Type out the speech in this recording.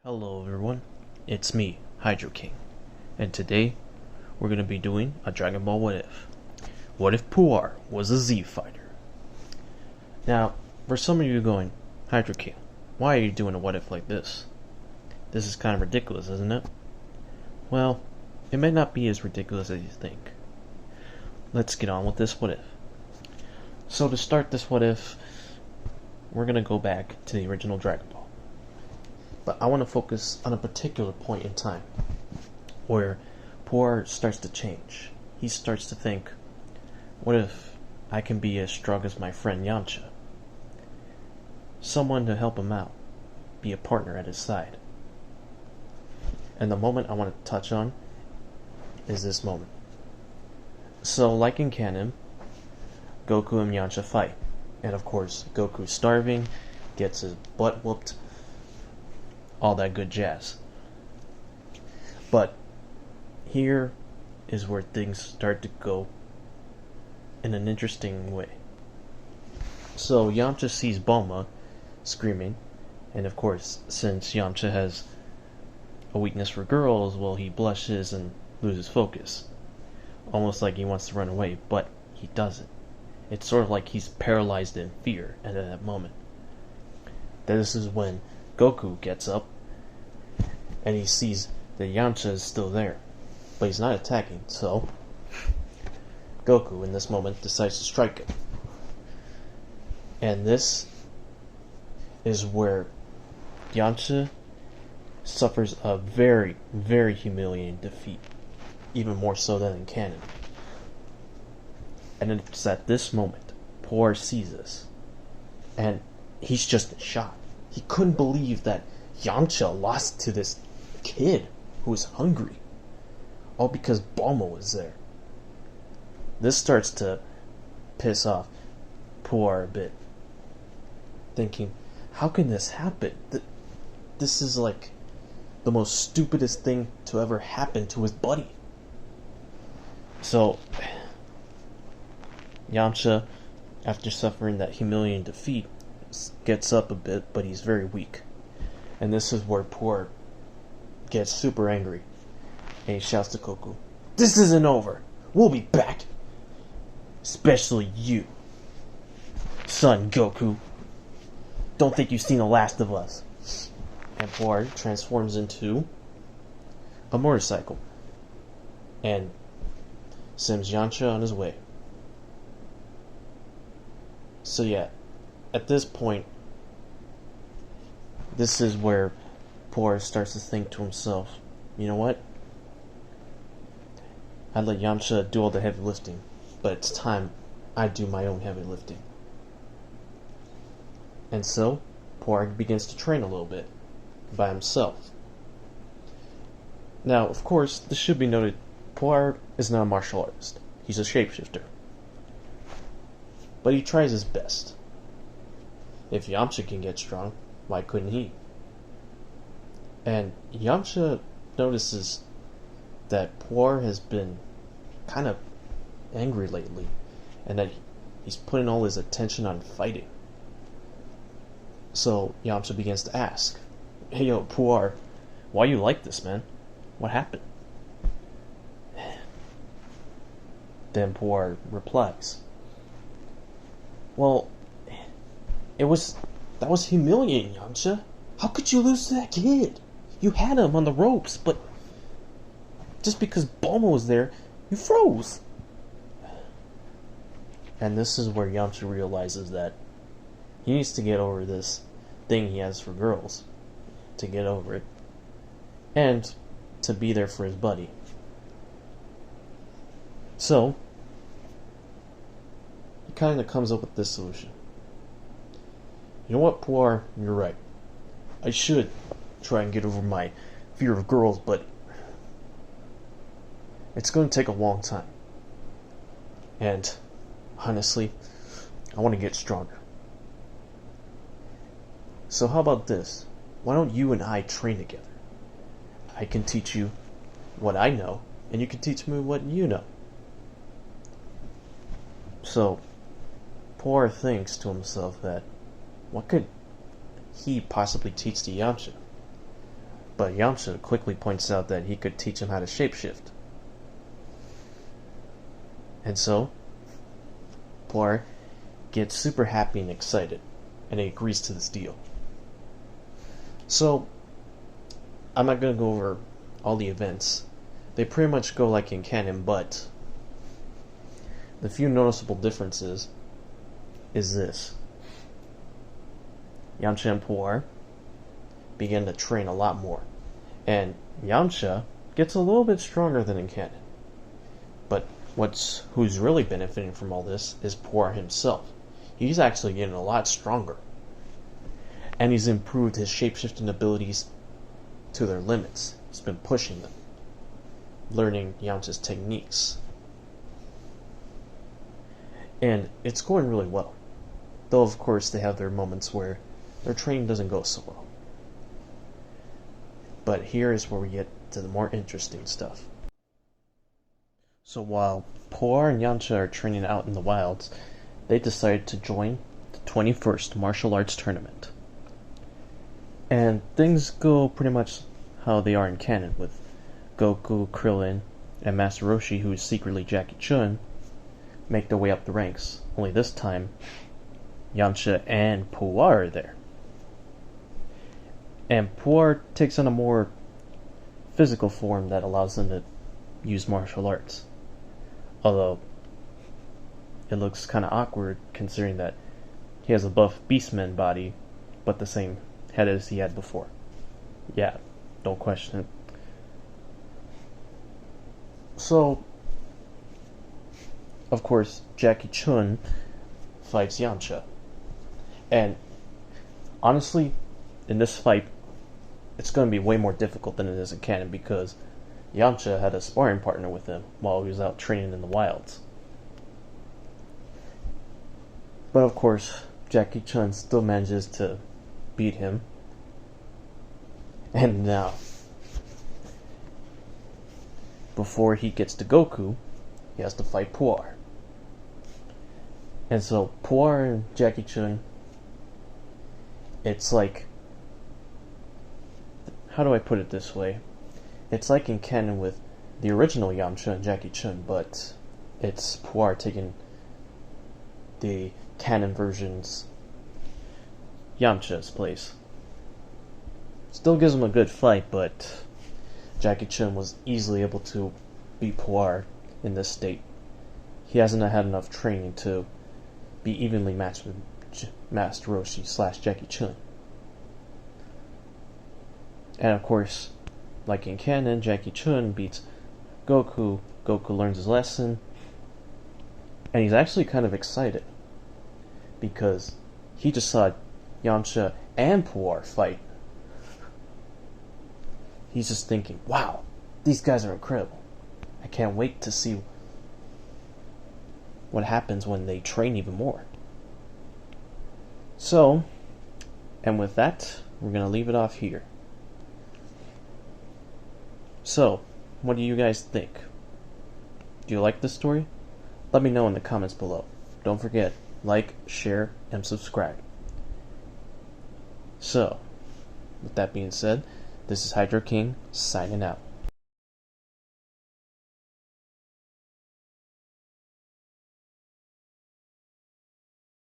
Hello everyone, it's me, Hydro King, and today we're going to be doing a Dragon Ball What If. What if Puar was a Z fighter? Now, for some of you going, Hydro King, why are you doing a what if like this? This is kind of ridiculous, isn't it? Well, it may not be as ridiculous as you think. Let's get on with this what if. So to start this what if, we're going to go back to the original Dragon Ball. But I want to focus on a particular point in time where Puar starts to change. He starts to think, what if I can be as strong as my friend Yancha? Someone to help him out, be a partner at his side. And the moment I want to touch on is this moment. So, like in canon, Goku and Yancha fight. And of course, Goku's starving, gets his butt whooped, all that good jazz. But here is where things start to go in an interesting way. So Yamcha sees Bulma screaming, and of course, since Yamcha has a weakness for girls, well, he blushes and loses focus. Almost like he wants to run away, but he doesn't. It's sort of like he's paralyzed in fear at that moment. This is when Goku gets up and he sees that Yancha is still there, but he's not attacking, so Goku in this moment decides to strike him. And this is where Yancha suffers a very, very humiliating defeat, even more so than in canon. And it's at this moment Puar sees this, and he's just in shock. He couldn't believe that Yancha lost to this kid who was hungry, all because Bulma was there. This starts to piss off Puar a bit, thinking, how can this happen? This is like the most stupidest thing to ever happen to his buddy. So Yamcha, after suffering that humiliating defeat, gets up a bit, but he's very weak. And this is where Puar gets super angry. And he shouts to Goku, "This isn't over! We'll be back! Especially you, son Goku! Don't think you've seen the last of us!" And Puar transforms into a motorcycle and sends Yancha on his way. So yeah, at this point, this is where Puar starts to think to himself, you know what? I'd let Yamcha do all the heavy lifting, but it's time I do my own heavy lifting. And so, Puar begins to train a little bit, by himself. Now, of course, this should be noted, Puar is not a martial artist. He's a shapeshifter. But he tries his best. If Yamcha can get strong, why couldn't he? And Yamcha notices that Puar has been kind of angry lately, and that he's putting all his attention on fighting. So Yamcha begins to ask, "Hey yo, Puar, why you like this, man? What happened?" Then Puar replies, "Well, that was humiliating, Yancha. How could you lose to that kid? You had him on the ropes, but just because Bulma was there, you froze." And this is where Yamcha realizes that he needs to get over this thing he has for girls, to get over it, and to be there for his buddy. So he kind of comes up with this solution. You know what, Puar, you're right. I should try and get over my fear of girls, but it's going to take a long time. And honestly, I want to get stronger. So how about this? Why don't you and I train together? I can teach you what I know, and you can teach me what you know. So Puar thinks to himself that what could he possibly teach to Yamcha? But Yamcha quickly points out that he could teach him how to shapeshift. And so, Puar gets super happy and excited, and he agrees to this deal. So, I'm not going to go over all the events. They pretty much go like in canon, but the few noticeable differences is this. Yancha and Puar begin to train a lot more, and Yamcha gets a little bit stronger than in canon. But who's really benefiting from all this is Puar himself. He's actually getting a lot stronger, and he's improved his shapeshifting abilities to their limits. He's been pushing them, learning Yamcha's techniques, and it's going really well. Though of course they have their moments where their training doesn't go so well. But here is where we get to the more interesting stuff. So while Puar and Yancha are training out in the wilds, they decide to join the 21st Martial Arts Tournament. And things go pretty much how they are in canon, with Goku, Krillin, and Master Roshi, who is secretly Jackie Chun, make their way up the ranks. Only this time, Yancha and Puar are there. And Puar takes on a more physical form that allows them to use martial arts. Although, it looks kind of awkward considering that he has a buff beastman body, but the same head as he had before. Yeah, don't question it. So, of course, Jackie Chun fights Yancha. And honestly, in this fight, it's going to be way more difficult than it is in canon because Yancha had a sparring partner with him while he was out training in the wilds. But of course, Jackie Chun still manages to beat him. And now, before he gets to Goku, he has to fight Puar. And so Puar and Jackie Chun, it's like, how do I put it this way? It's like in canon with the original Yamcha and Jackie Chun, but it's Puar taking the canon version's Yamcha's place. Still gives him a good fight, but Jackie Chun was easily able to beat Puar in this state. He hasn't had enough training to be evenly matched with Master Roshi / Jackie Chun. And of course, like in canon, Jackie Chun beats Goku. Goku learns his lesson, and he's actually kind of excited because he just saw Yamcha and Puar fight. He's just thinking, wow, these guys are incredible. I can't wait to see what happens when they train even more. So, and with that, we're going to leave it off here. So, what do you guys think? Do you like this story? Let me know in the comments below. Don't forget, like, share, and subscribe. So, with that being said, this is Hydro King signing out.